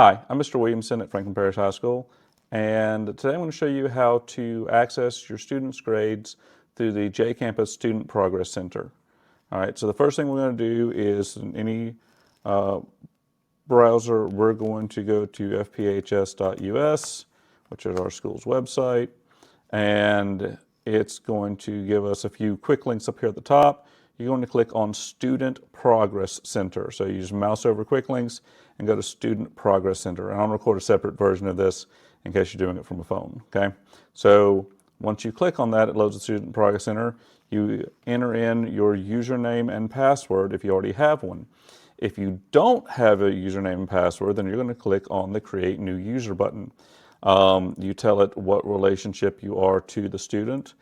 Hi, I'm Mr. Williamson at Franklin Parish High School, and today I'm going to show you how to access your students' grades through the JCampus Student Progress Center. All right, so the first thing we're going to do is in any browser, we're going to go to FPHS.us, which is our school's website, and it's going to give us a few quick links up here at the top. You're going to click on Student Progress Center. So you just mouse over quick links and go to Student Progress Center. And I'll record a separate version of this in case you're doing it from a phone, okay? So once you click on that, it loads the Student Progress Center. You enter in your username and password if you already have one. If you don't have a username and password, then you're going to click on the Create New User button. You tell it what relationship you are to the student,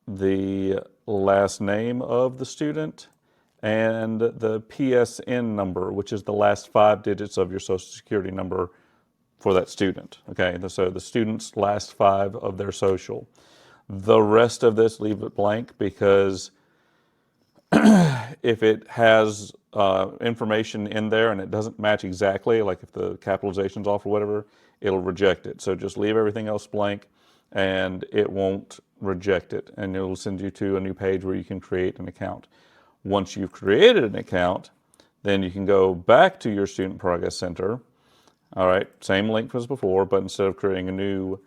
the last name of the student, and the PSN number, which is the last 5 digits of your Social Security number for that student. Okay, so the student's last 5 of their social. The rest of this, leave it blank, because if it has information in there and it doesn't match exactly, like if the capitalization's off or whatever, it'll reject it. So just leave everything else blank and it won't reject it, and it'll send you to a new page where you can create an account. Once you've created an account, then you can go back to your Student Progress Center. All right, same link as before, but instead of creating a new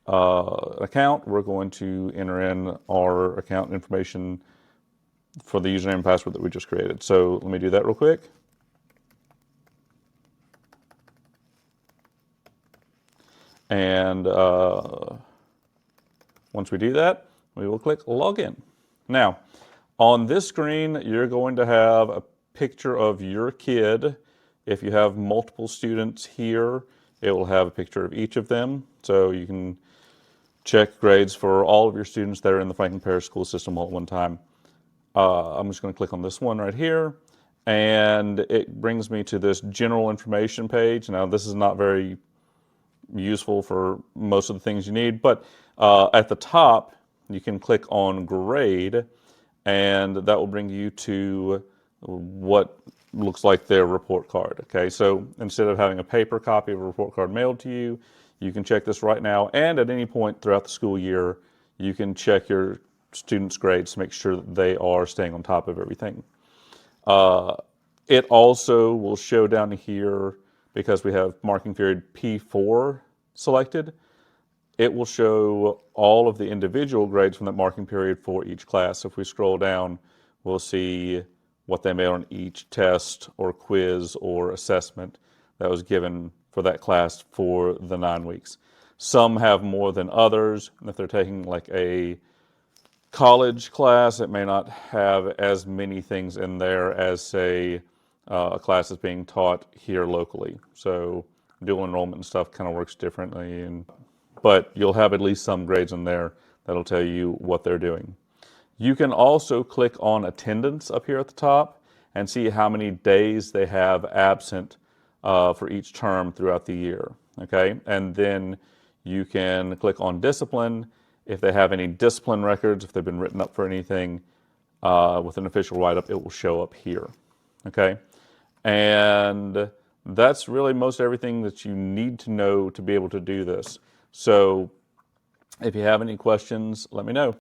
account, we're going to enter in our account information for the username and password that we just created. So let me do that real quick. And once we do that, we will click Login. Now, on this screen, you're going to have a picture of your kid. If you have multiple students here, it will have a picture of each of them. So you can check grades for all of your students that are in the Franklin Parish school system all at one time. I'm just going to click on this one right here, and it brings me to this general information page. Now, this is not very useful for most of the things you need, but at the top, you can click on grade, and that will bring you to what looks like their report card. Okay, so instead of having a paper copy of a report card mailed to you, you can check this right now, and at any point throughout the school year, you can check your students' grades to make sure that they are staying on top of everything. It also will show down here, because we have marking period P4 selected, it will show all of the individual grades from that marking period for each class. So if we scroll down, we'll see what they made on each test or quiz or assessment that was given for that class for the 9 weeks. Some have more than others. If they're taking like a college class, it may not have as many things in there as, say, a class that's being taught here locally. So dual enrollment and stuff kind of works differently, but you'll have at least some grades in there that'll tell you what they're doing. You can also click on attendance up here at the top and see how many days they have absent for each term throughout the year. Okay, and then you can click on discipline. If they have any discipline records, if they've been written up for anything with an official write-up, it will show up here. Okay, and that's really most everything that you need to know to be able to do this. So if you have any questions, let me know.